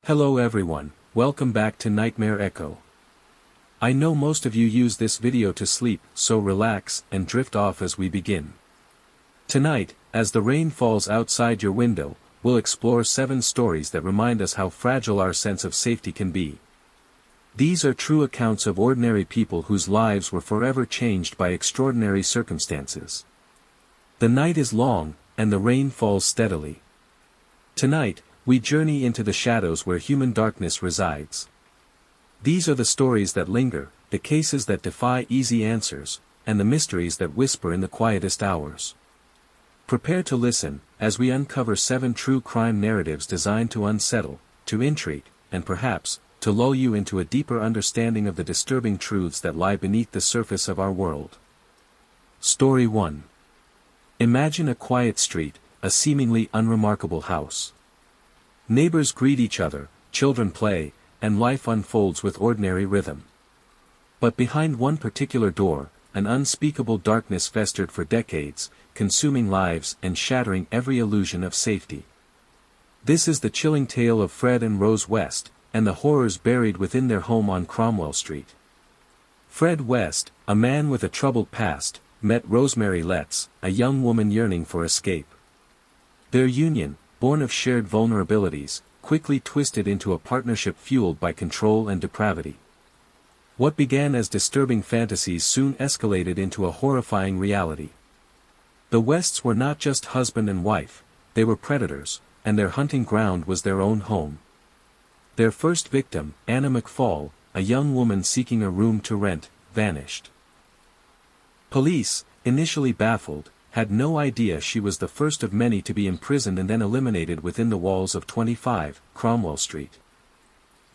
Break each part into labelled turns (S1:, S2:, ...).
S1: Hello everyone, welcome back to Nightmare Echo. I know most of you use this video to sleep, so relax and drift off as we begin. Tonight, as the rain falls outside your window, we'll explore 7 stories that remind us how fragile our sense of safety can be. These are true accounts of ordinary people whose lives were forever changed by extraordinary circumstances. The night is long, and the rain falls steadily. Tonight, we journey into the shadows where human darkness resides. These are the stories that linger, the cases that defy easy answers, and the mysteries that whisper in the quietest hours. Prepare to listen, as we uncover 7 true crime narratives designed to unsettle, to intrigue, and perhaps, to lull you into a deeper understanding of the disturbing truths that lie beneath the surface of our world. Story 1. Imagine a quiet street, a seemingly unremarkable house. Neighbors greet each other, children play, and life unfolds with ordinary rhythm. But behind one particular door, an unspeakable darkness festered for decades, consuming lives and shattering every illusion of safety. This is the chilling tale of Fred and Rose West, and the horrors buried within their home on Cromwell Street. Fred West, a man with a troubled past, met Rosemary Letts, a young woman yearning for escape. Their union, born of shared vulnerabilities, quickly twisted into a partnership fueled by control and depravity. What began as disturbing fantasies soon escalated into a horrifying reality. The Wests were not just husband and wife, they were predators, and their hunting ground was their own home. Their first victim, Anna McFall, a young woman seeking a room to rent, vanished. Police, initially baffled, had no idea she was the first of many to be imprisoned and then eliminated within the walls of 25, Cromwell Street.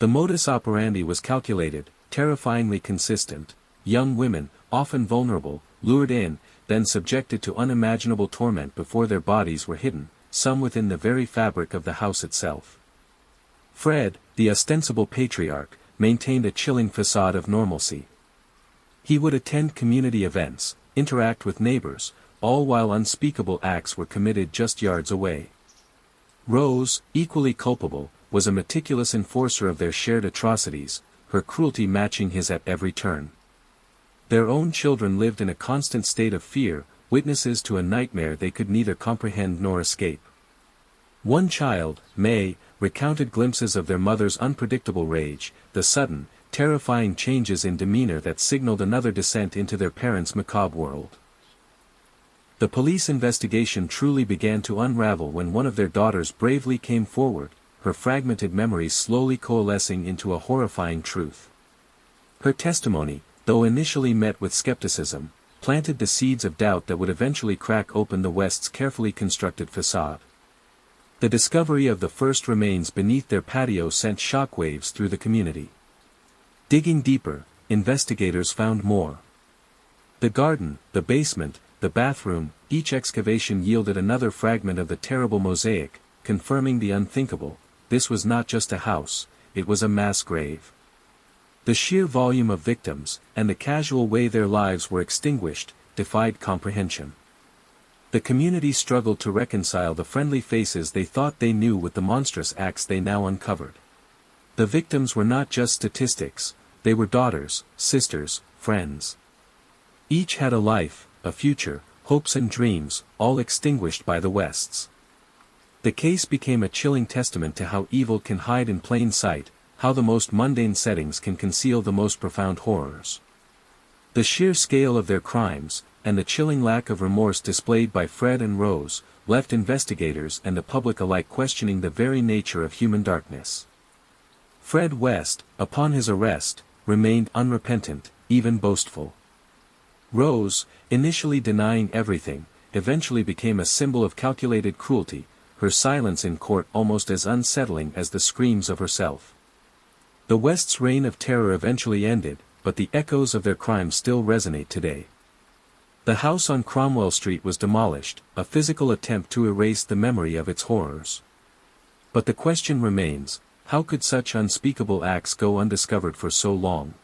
S1: The modus operandi was calculated, terrifyingly consistent: young women, often vulnerable, lured in, then subjected to unimaginable torment before their bodies were hidden, some within the very fabric of the house itself. Fred, the ostensible patriarch, maintained a chilling facade of normalcy. He would attend community events, interact with neighbors, all while unspeakable acts were committed just yards away. Rose, equally culpable, was a meticulous enforcer of their shared atrocities, her cruelty matching his at every turn. Their own children lived in a constant state of fear, witnesses to a nightmare they could neither comprehend nor escape. One child, May, recounted glimpses of their mother's unpredictable rage, the sudden, terrifying changes in demeanor that signaled another descent into their parents' macabre world. The police investigation truly began to unravel when one of their daughters bravely came forward, her fragmented memories slowly coalescing into a horrifying truth. Her testimony, though initially met with skepticism, planted the seeds of doubt that would eventually crack open the West's carefully constructed facade. The discovery of the first remains beneath their patio sent shockwaves through the community. Digging deeper, investigators found more. The garden, the basement, the bathroom, each excavation yielded another fragment of the terrible mosaic, confirming the unthinkable: this was not just a house, it was a mass grave. The sheer volume of victims, and the casual way their lives were extinguished, defied comprehension. The community struggled to reconcile the friendly faces they thought they knew with the monstrous acts they now uncovered. The victims were not just statistics, they were daughters, sisters, friends. Each had a life, a future, hopes and dreams, all extinguished by the Wests. The case became a chilling testament to how evil can hide in plain sight, how the most mundane settings can conceal the most profound horrors. The sheer scale of their crimes, and the chilling lack of remorse displayed by Fred and Rose, left investigators and the public alike questioning the very nature of human darkness. Fred West, upon his arrest, remained unrepentant, even boastful. Rose, initially denying everything, eventually became a symbol of calculated cruelty, her silence in court almost as unsettling as the screams of herself. The West's reign of terror eventually ended, but the echoes of their crimes still resonate today. The house on Cromwell Street was demolished, a physical attempt to erase the memory of its horrors. But the question remains: how could such unspeakable acts go undiscovered for so long?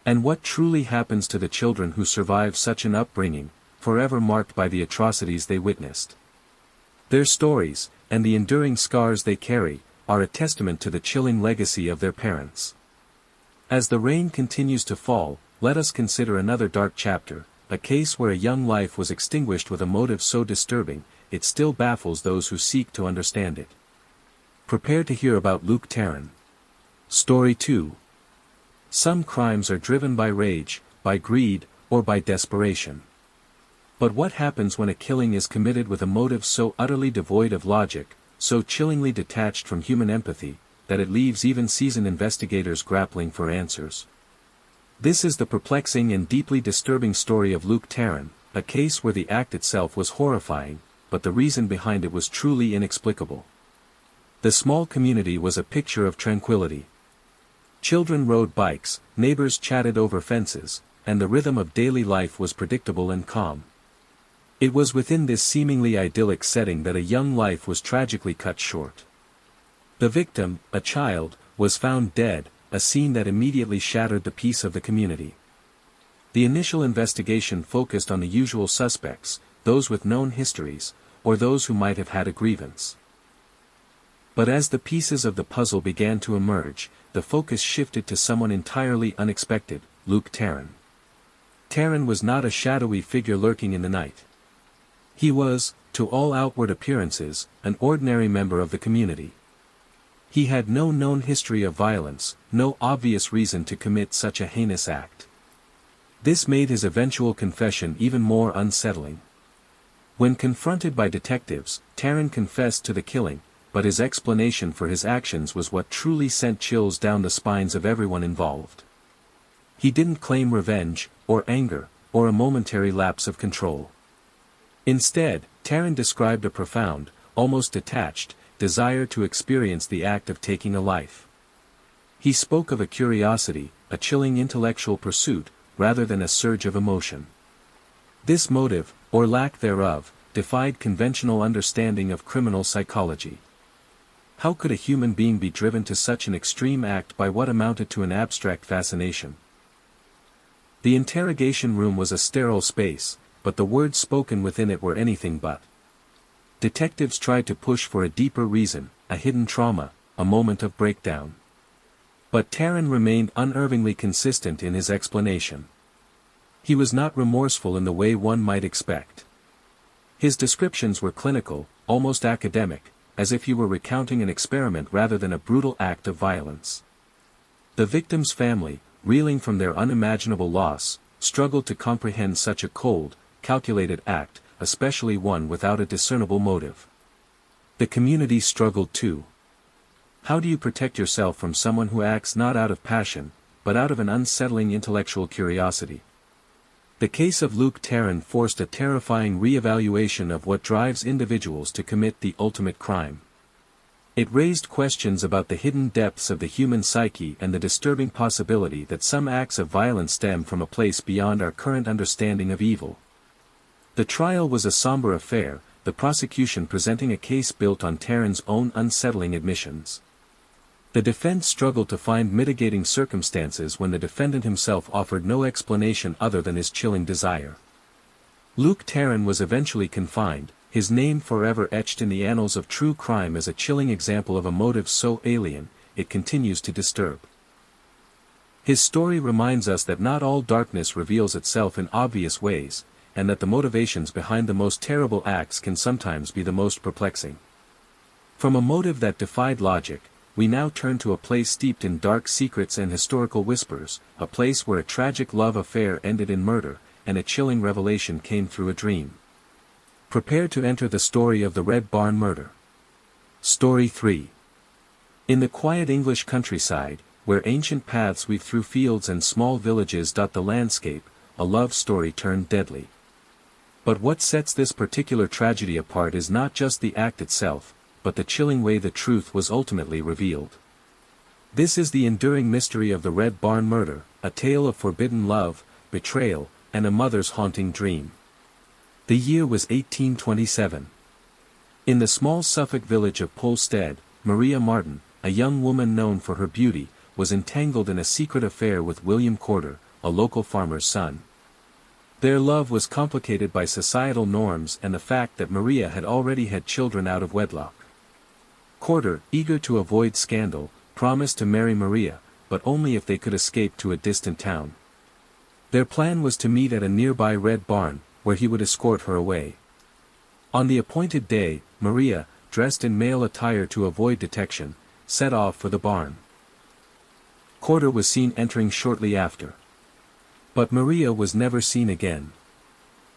S1: And what truly happens to the children who survive such an upbringing, forever marked by the atrocities they witnessed? Their stories, and the enduring scars they carry, are a testament to the chilling legacy of their parents. As the rain continues to fall, let us consider another dark chapter, a case where a young life was extinguished with a motive so disturbing, it still baffles those who seek to understand it. Prepare to hear about Luke Tarrant. Story 2. Some crimes are driven by rage, by greed, or by desperation. But what happens when a killing is committed with a motive so utterly devoid of logic, so chillingly detached from human empathy, that it leaves even seasoned investigators grappling for answers? This is the perplexing and deeply disturbing story of Luke Tarrant, a case where the act itself was horrifying, but the reason behind it was truly inexplicable. The small community was a picture of tranquility. Children rode bikes, neighbors chatted over fences, and the rhythm of daily life was predictable and calm. It was within this seemingly idyllic setting that a young life was tragically cut short. The victim, a child, was found dead, a scene that immediately shattered the peace of the community. The initial investigation focused on the usual suspects, those with known histories, or those who might have had a grievance. But as the pieces of the puzzle began to emerge, the focus shifted to someone entirely unexpected, Luke Tarrant. Tarrant was not a shadowy figure lurking in the night. He was, to all outward appearances, an ordinary member of the community. He had no known history of violence, no obvious reason to commit such a heinous act. This made his eventual confession even more unsettling. When confronted by detectives, Tarrant confessed to the killing, but his explanation for his actions was what truly sent chills down the spines of everyone involved. He didn't claim revenge, or anger, or a momentary lapse of control. Instead, Tarrant described a profound, almost detached, desire to experience the act of taking a life. He spoke of a curiosity, a chilling intellectual pursuit, rather than a surge of emotion. This motive, or lack thereof, defied conventional understanding of criminal psychology. How could a human being be driven to such an extreme act by what amounted to an abstract fascination? The interrogation room was a sterile space, but the words spoken within it were anything but. Detectives tried to push for a deeper reason, a hidden trauma, a moment of breakdown. But Tarrant remained unerringly consistent in his explanation. He was not remorseful in the way one might expect. His descriptions were clinical, almost academic, as if he were recounting an experiment rather than a brutal act of violence. The victim's family, reeling from their unimaginable loss, struggled to comprehend such a cold, calculated act, especially one without a discernible motive. The community struggled too. How do you protect yourself from someone who acts not out of passion, but out of an unsettling intellectual curiosity? The case of Luke Tarrant forced a terrifying re-evaluation of what drives individuals to commit the ultimate crime. It raised questions about the hidden depths of the human psyche and the disturbing possibility that some acts of violence stem from a place beyond our current understanding of evil. The trial was a somber affair, the prosecution presenting a case built on Tarrant's own unsettling admissions. The defense struggled to find mitigating circumstances when the defendant himself offered no explanation other than his chilling desire. Luke Tarrant was eventually confined, his name forever etched in the annals of true crime as a chilling example of a motive so alien, it continues to disturb. His story reminds us that not all darkness reveals itself in obvious ways, and that the motivations behind the most terrible acts can sometimes be the most perplexing. From a motive that defied logic, we now turn to a place steeped in dark secrets and historical whispers, a place where a tragic love affair ended in murder, and a chilling revelation came through a dream. Prepare to enter the story of the Red Barn murder. Story 3. In the quiet English countryside, where ancient paths weave through fields and small villages dot the landscape, a love story turned deadly. But what sets this particular tragedy apart is not just the act itself, but the chilling way the truth was ultimately revealed. This is the enduring mystery of the Red Barn murder, a tale of forbidden love, betrayal, and a mother's haunting dream. The year was 1827. In the small Suffolk village of Polstead, Maria Martin, a young woman known for her beauty, was entangled in a secret affair with William Corder, a local farmer's son. Their love was complicated by societal norms and the fact that Maria had already had children out of wedlock. Corder, eager to avoid scandal, promised to marry Maria, but only if they could escape to a distant town. Their plan was to meet at a nearby red barn, where he would escort her away. On the appointed day, Maria, dressed in male attire to avoid detection, set off for the barn. Corder was seen entering shortly after. But Maria was never seen again.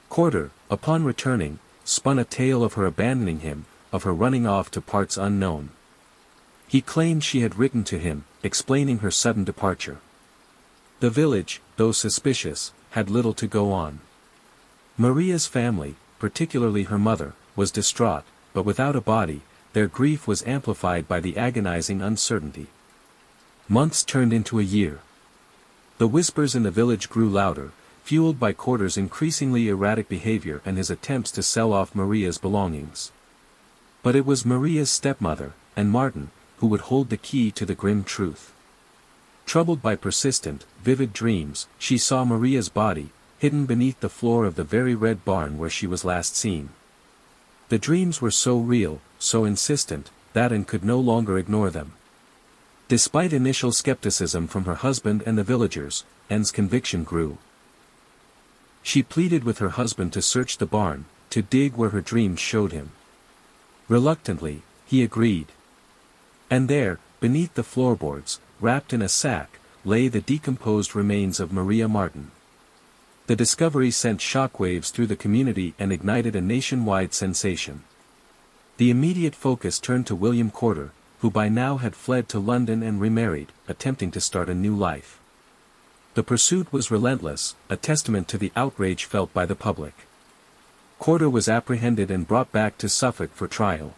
S1: Corder, upon returning, spun a tale of her abandoning him, of her running off to parts unknown. He claimed she had written to him, explaining her sudden departure. The village, though suspicious, had little to go on. Maria's family, particularly her mother, was distraught, but without a body, their grief was amplified by the agonizing uncertainty. Months turned into a year. The whispers in the village grew louder, fueled by Corder's increasingly erratic behavior and his attempts to sell off Maria's belongings. But it was Maria's stepmother, and Martin, who would hold the key to the grim truth. Troubled by persistent, vivid dreams, she saw Maria's body, hidden beneath the floor of the very red barn where she was last seen. The dreams were so real, so insistent, that Anne could no longer ignore them. Despite initial skepticism from her husband and the villagers, Anne's conviction grew. She pleaded with her husband to search the barn, to dig where her dreams showed him. Reluctantly, he agreed. And there, beneath the floorboards, wrapped in a sack, lay the decomposed remains of Maria Martin. The discovery sent shockwaves through the community and ignited a nationwide sensation. The immediate focus turned to William Corder, who by now had fled to London and remarried, attempting to start a new life. The pursuit was relentless, a testament to the outrage felt by the public. Corder was apprehended and brought back to Suffolk for trial.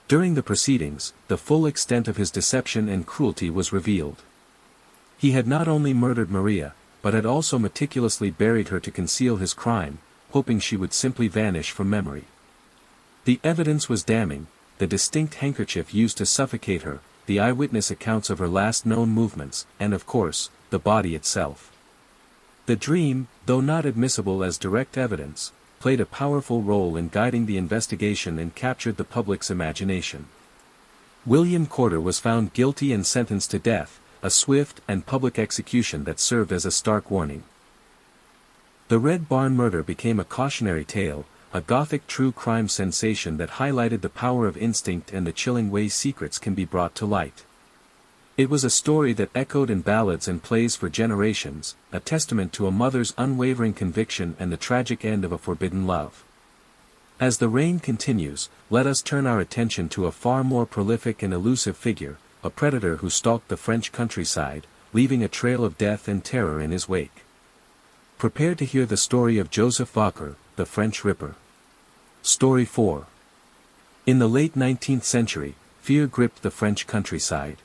S1: During the proceedings, the full extent of his deception and cruelty was revealed. He had not only murdered Maria, but had also meticulously buried her to conceal his crime, hoping she would simply vanish from memory. The evidence was damning: the distinct handkerchief used to suffocate her, the eyewitness accounts of her last known movements, and of course, the body itself. The dream, though not admissible as direct evidence, played a powerful role in guiding the investigation and captured the public's imagination. William Corder was found guilty and sentenced to death, a swift and public execution that served as a stark warning. The Red Barn murder became a cautionary tale, a Gothic true crime sensation that highlighted the power of instinct and the chilling way secrets can be brought to light. It was a story that echoed in ballads and plays for generations, a testament to a mother's unwavering conviction and the tragic end of a forbidden love. As the reign continues, let us turn our attention to a far more prolific and elusive figure, a predator who stalked the French countryside, leaving a trail of death and terror in his wake. Prepare to hear the story of Joseph Vacher, the French Ripper. Story 4. In the late 19th century, fear gripped the French countryside.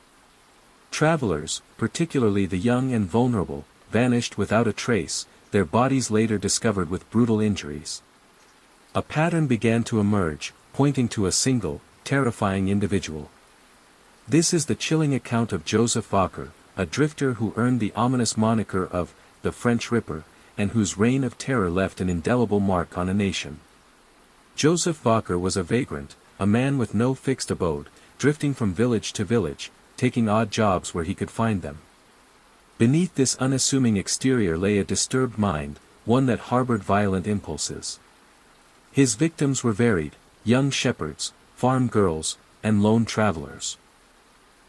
S1: Travelers, particularly the young and vulnerable, vanished without a trace, their bodies later discovered with brutal injuries. A pattern began to emerge, pointing to a single, terrifying individual. This is the chilling account of Joseph Vacher, a drifter who earned the ominous moniker of the French Ripper, and whose reign of terror left an indelible mark on a nation. Joseph Vacher was a vagrant, a man with no fixed abode, drifting from village to village, taking odd jobs where he could find them. Beneath this unassuming exterior lay a disturbed mind, one that harbored violent impulses. His victims were varied: young shepherds, farm girls, and lone travelers.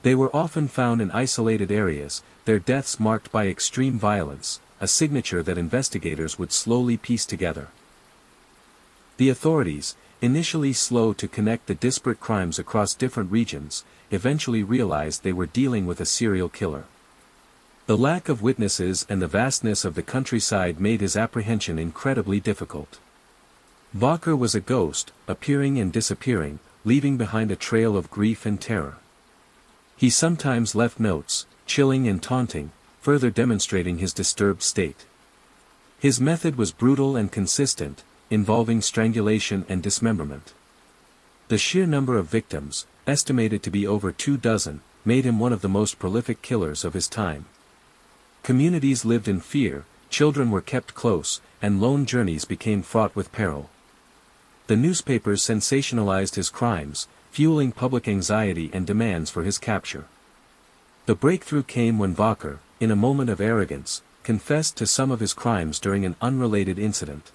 S1: They were often found in isolated areas, their deaths marked by extreme violence, a signature that investigators would slowly piece together. The authorities, initially slow to connect the disparate crimes across different regions, eventually realized they were dealing with a serial killer. The lack of witnesses and the vastness of the countryside made his apprehension incredibly difficult. Vacher was a ghost, appearing and disappearing, leaving behind a trail of grief and terror. He sometimes left notes, chilling and taunting, further demonstrating his disturbed state. His method was brutal and consistent, involving strangulation and dismemberment. The sheer number of victims, estimated to be over 24, made him one of the most prolific killers of his time. Communities lived in fear, children were kept close, and lone journeys became fraught with peril. The newspapers sensationalized his crimes, fueling public anxiety and demands for his capture. The breakthrough came when Wacker, in a moment of arrogance, confessed to some of his crimes during an unrelated incident.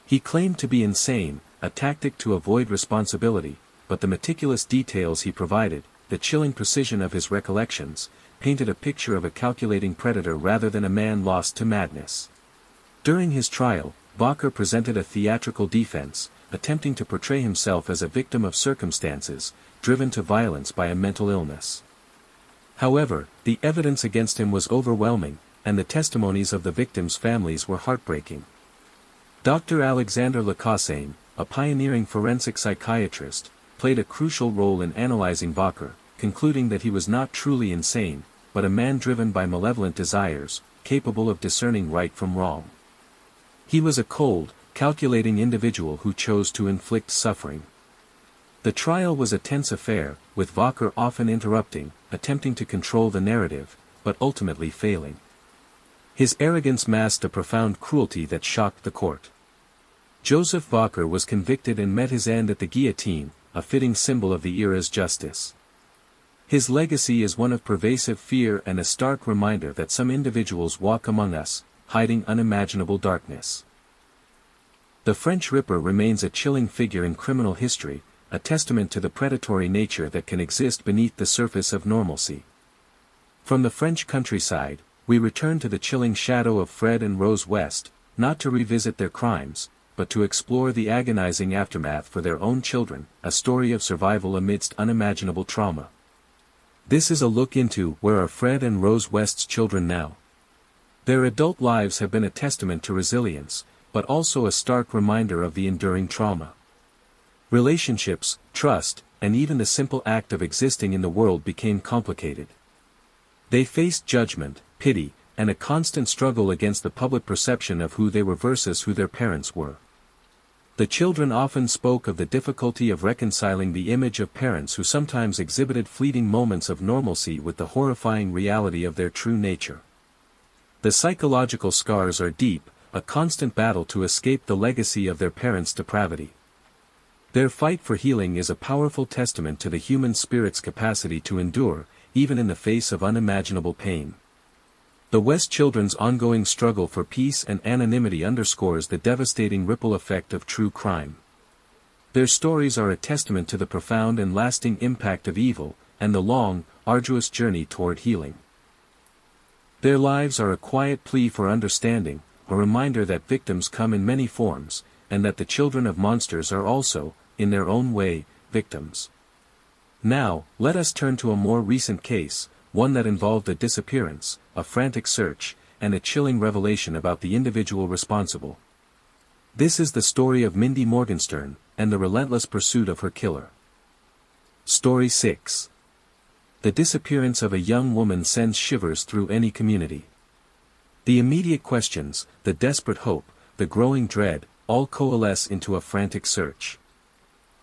S1: He claimed to be insane, a tactic to avoid responsibility, but the meticulous details he provided, the chilling precision of his recollections, painted a picture of a calculating predator rather than a man lost to madness. During his trial, Wacker presented a theatrical defense, attempting to portray himself as a victim of circumstances, driven to violence by a mental illness. However, the evidence against him was overwhelming, and the testimonies of the victims' families were heartbreaking. Dr. Alexander Lacassagne, a pioneering forensic psychiatrist, played a crucial role in analyzing Wacker, concluding that he was not truly insane, but a man driven by malevolent desires, capable of discerning right from wrong. He was a cold, calculating individual who chose to inflict suffering. The trial was a tense affair, with Wacker often interrupting, attempting to control the narrative, but ultimately failing. His arrogance masked a profound cruelty that shocked the court. Joseph Wacker was convicted and met his end at the guillotine, a fitting symbol of the era's justice. His legacy is one of pervasive fear and a stark reminder that some individuals walk among us, hiding unimaginable darkness. The French Ripper remains a chilling figure in criminal history, a testament to the predatory nature that can exist beneath the surface of normalcy. From the French countryside, we return to the chilling shadow of Fred and Rose West, not to revisit their crimes, but to explore the agonizing aftermath for their own children, a story of survival amidst unimaginable trauma. This is a look into where are Fred and Rose West's children now. Their adult lives have been a testament to resilience, but also a stark reminder of the enduring trauma. Relationships, trust, and even the simple act of existing in the world became complicated. They faced judgment, pity, and a constant struggle against the public perception of who they were versus who their parents were. The children often spoke of the difficulty of reconciling the image of parents who sometimes exhibited fleeting moments of normalcy with the horrifying reality of their true nature. The psychological scars are deep, a constant battle to escape the legacy of their parents' depravity. Their fight for healing is a powerful testament to the human spirit's capacity to endure, even in the face of unimaginable pain. The West children's ongoing struggle for peace and anonymity underscores the devastating ripple effect of true crime. Their stories are a testament to the profound and lasting impact of evil, and the long, arduous journey toward healing. Their lives are a quiet plea for understanding, a reminder that victims come in many forms, and that the children of monsters are also, in their own way, victims. Now, let us turn to a more recent case, one that involved a disappearance, a frantic search, and a chilling revelation about the individual responsible. This is the story of Mindy Morgenstern, and the relentless pursuit of her killer. Story 6. The disappearance of a young woman sends shivers through any community. The immediate questions, the desperate hope, the growing dread, all coalesce into a frantic search.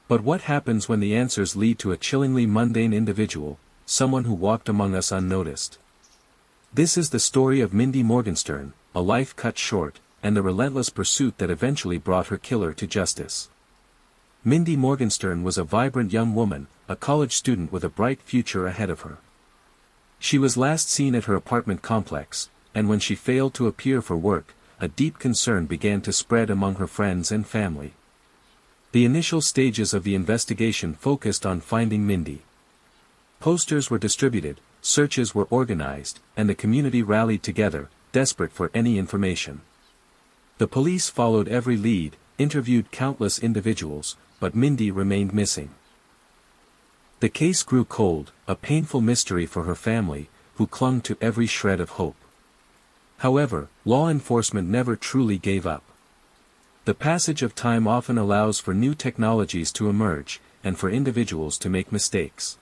S1: But what happens when the answers lead to a chillingly mundane individual, someone who walked among us unnoticed? This is the story of Mindy Morgenstern, a life cut short, and the relentless pursuit that eventually brought her killer to justice. Mindy Morgenstern was a vibrant young woman, a college student with a bright future ahead of her. She was last seen at her apartment complex, and when she failed to appear for work, a deep concern began to spread among her friends and family. The initial stages of the investigation focused on finding Mindy. Posters were distributed, searches were organized, and the community rallied together, desperate for any information. The police followed every lead, interviewed countless individuals, but Mindy remained missing. The case grew cold, a painful mystery for her family, who clung to every shred of hope. However, law enforcement never truly gave up. The passage of time often allows for new technologies to emerge, and for individuals to make mistakes.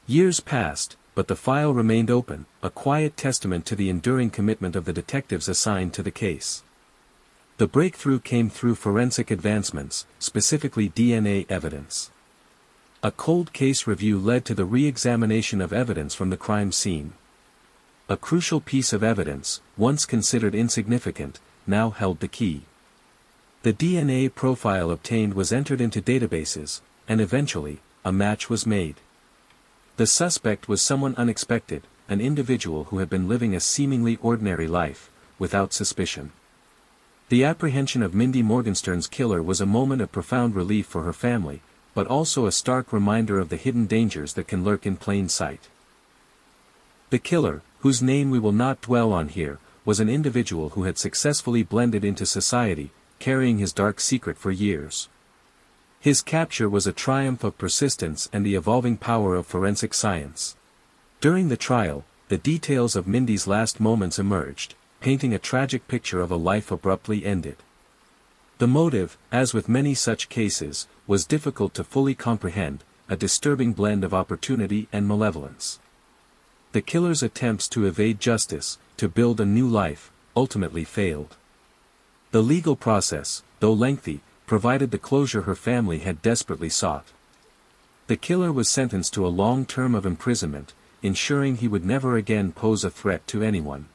S1: Years passed, but the file remained open, a quiet testament to the enduring commitment of the detectives assigned to the case. The breakthrough came through forensic advancements, specifically DNA evidence. A cold case review led to the re-examination of evidence from the crime scene. A crucial piece of evidence, once considered insignificant, now held the key. The DNA profile obtained was entered into databases, and eventually, a match was made. The suspect was someone unexpected, an individual who had been living a seemingly ordinary life, without suspicion. The apprehension of Mindy Morgenstern's killer was a moment of profound relief for her family, but also a stark reminder of the hidden dangers that can lurk in plain sight. The killer, whose name we will not dwell on here, was an individual who had successfully blended into society, carrying his dark secret for years. His capture was a triumph of persistence and the evolving power of forensic science. During the trial, the details of Mindy's last moments emerged, painting a tragic picture of a life abruptly ended. The motive, as with many such cases, was difficult to fully comprehend, a disturbing blend of opportunity and malevolence. The killer's attempts to evade justice, to build a new life, ultimately failed. The legal process, though lengthy, provided the closure her family had desperately sought. The killer was sentenced to a long term of imprisonment, ensuring he would never again pose a threat to anyone.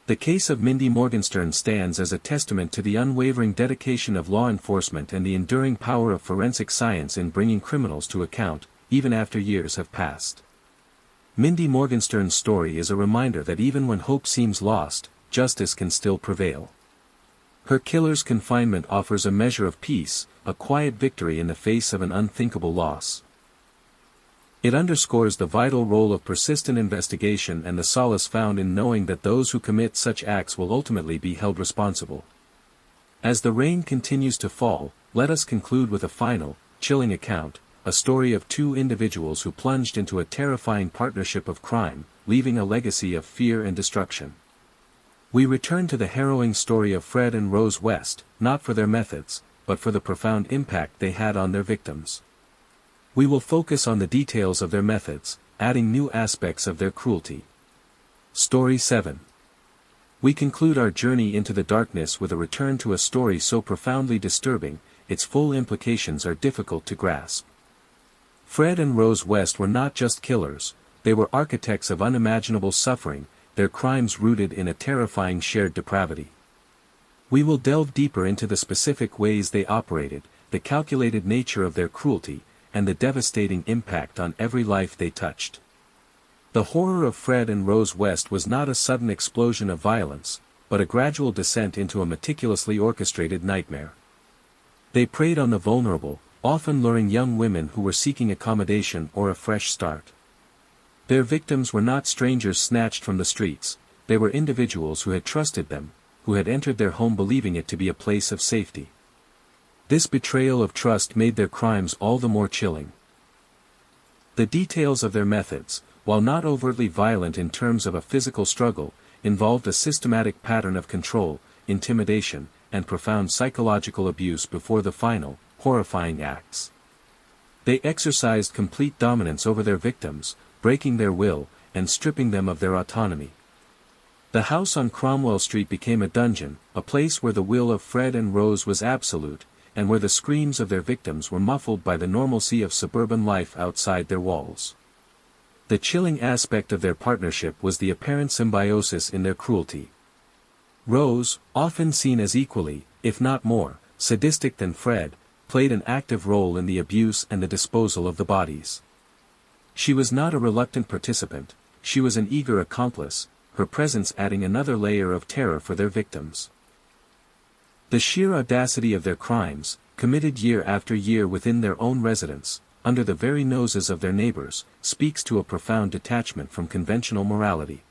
S1: The case of Mindy Morgenstern stands as a testament to the unwavering dedication of law enforcement and the enduring power of forensic science in bringing criminals to account, even after years have passed. Mindy Morgenstern's story is a reminder that even when hope seems lost, justice can still prevail. Her killer's confinement offers a measure of peace, a quiet victory in the face of an unthinkable loss. It underscores the vital role of persistent investigation and the solace found in knowing that those who commit such acts will ultimately be held responsible. As the rain continues to fall, let us conclude with a final, chilling account, a story of two individuals who plunged into a terrifying partnership of crime, leaving a legacy of fear and destruction. We return to the harrowing story of Fred and Rose West, not for their methods, but for the profound impact they had on their victims. We will focus on the details of their methods, adding new aspects of their cruelty. Story 7. We conclude our journey into the darkness with a return to a story so profoundly disturbing, its full implications are difficult to grasp. Fred and Rose West were not just killers, they were architects of unimaginable suffering, their crimes rooted in a terrifying shared depravity. We will delve deeper into the specific ways they operated, the calculated nature of their cruelty, and the devastating impact on every life they touched. The horror of Fred and Rose West was not a sudden explosion of violence, but a gradual descent into a meticulously orchestrated nightmare. They preyed on the vulnerable, often luring young women who were seeking accommodation or a fresh start. Their victims were not strangers snatched from the streets, they were individuals who had trusted them, who had entered their home believing it to be a place of safety. This betrayal of trust made their crimes all the more chilling. The details of their methods, while not overtly violent in terms of a physical struggle, involved a systematic pattern of control, intimidation, and profound psychological abuse before the final, horrifying acts. They exercised complete dominance over their victims, breaking their will, and stripping them of their autonomy. The house on Cromwell Street became a dungeon, a place where the will of Fred and Rose was absolute, and where the screams of their victims were muffled by the normalcy of suburban life outside their walls. The chilling aspect of their partnership was the apparent symbiosis in their cruelty. Rose, often seen as equally, if not more, sadistic than Fred, played an active role in the abuse and the disposal of the bodies. She was not a reluctant participant, she was an eager accomplice, her presence adding another layer of terror for their victims. The sheer audacity of their crimes, committed year after year within their own residence, under the very noses of their neighbors, speaks to a profound detachment from conventional morality.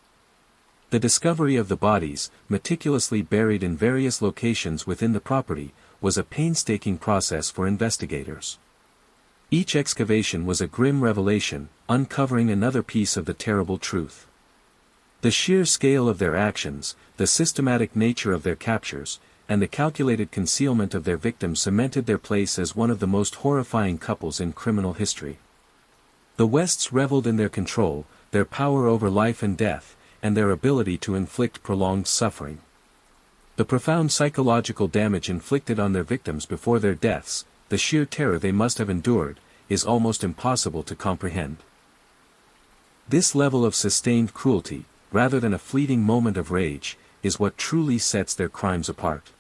S1: The discovery of the bodies, meticulously buried in various locations within the property, was a painstaking process for investigators. Each excavation was a grim revelation, uncovering another piece of the terrible truth. The sheer scale of their actions, the systematic nature of their captures, and the calculated concealment of their victims cemented their place as one of the most horrifying couples in criminal history. The Wests reveled in their control, their power over life and death, and their ability to inflict prolonged suffering. The profound psychological damage inflicted on their victims before their deaths, the sheer terror they must have endured, is almost impossible to comprehend. This level of sustained cruelty, rather than a fleeting moment of rage, is what truly sets their crimes apart.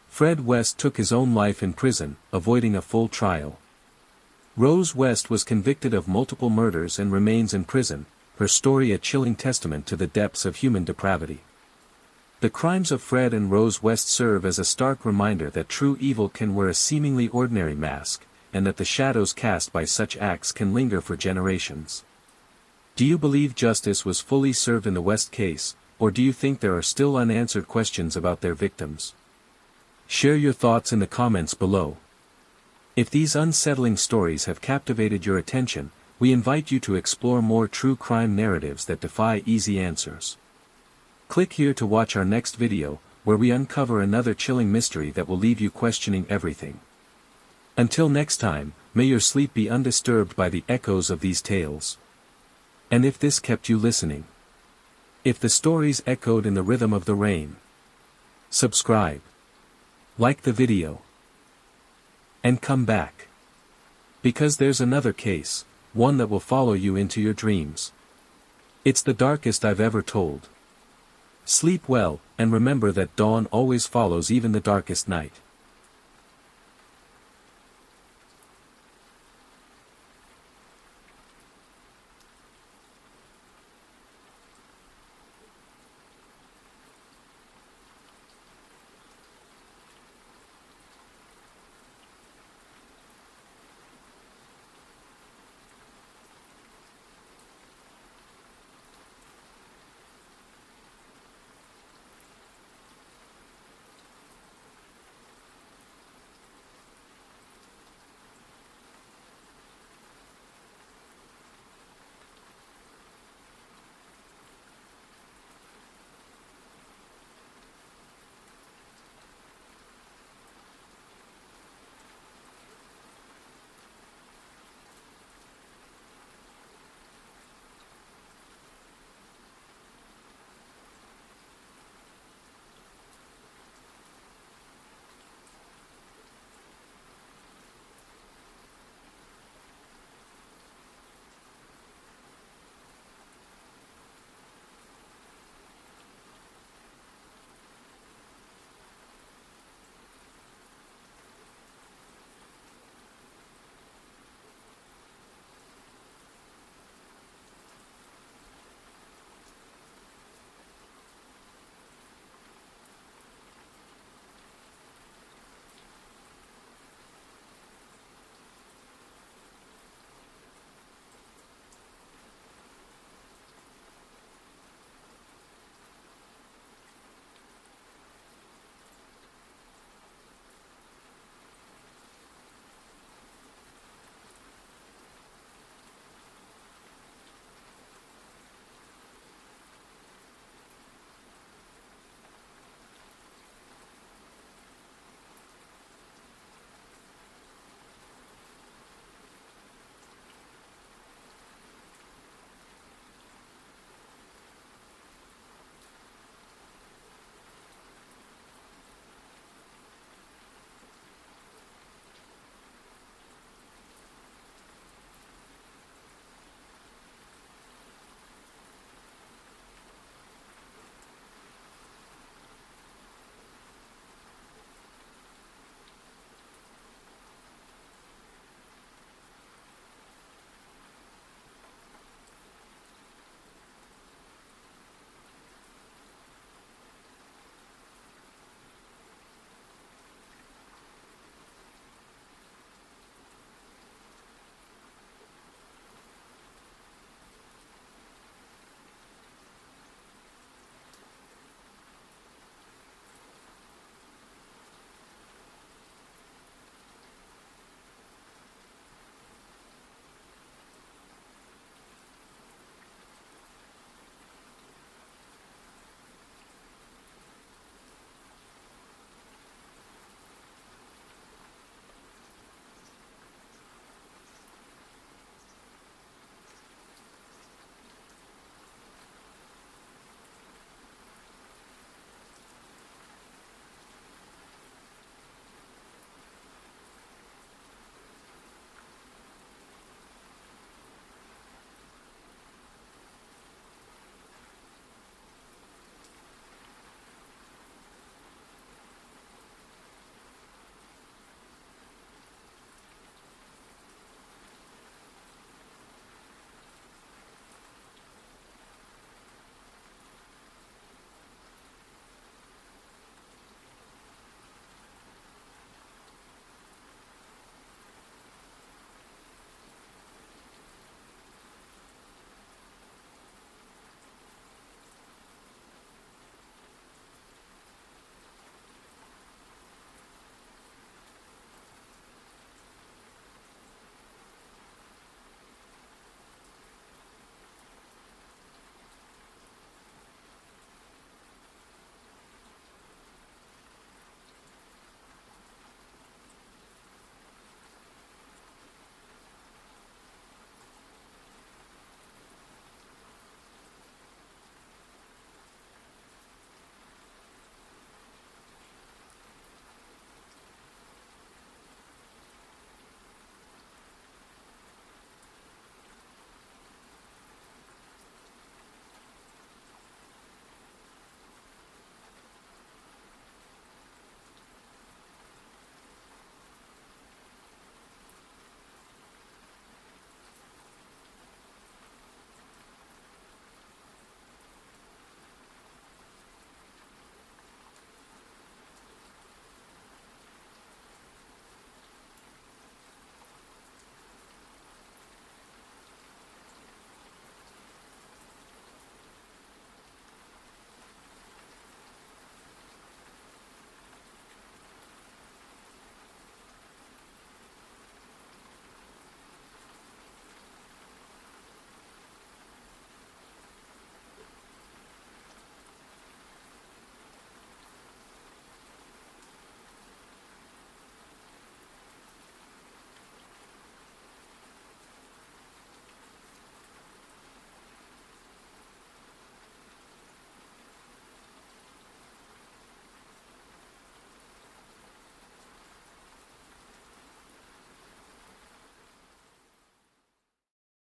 S1: Fred West took his own life in prison, avoiding a full trial. Rose West was convicted of multiple murders and remains in prison, her story a chilling testament to the depths of human depravity. The crimes of Fred and Rose West serve as a stark reminder that true evil can wear a seemingly ordinary mask, and that the shadows cast by such acts can linger for generations. Do you believe justice was fully served in the West case, or do you think there are still unanswered questions about their victims? Share your thoughts in the comments below. If these unsettling stories have captivated your attention, we invite you to explore more true crime narratives that defy easy answers. Click here to watch our next video, where we uncover another chilling mystery that will leave you questioning everything. Until next time, may your sleep be undisturbed by the echoes of these tales. And if this kept you listening, if the stories echoed in the rhythm of the rain, subscribe, like the video, and come back. Because there's another case, one that will follow you into your dreams. It's the darkest I've ever told. Sleep well, and remember that dawn always follows even the darkest night.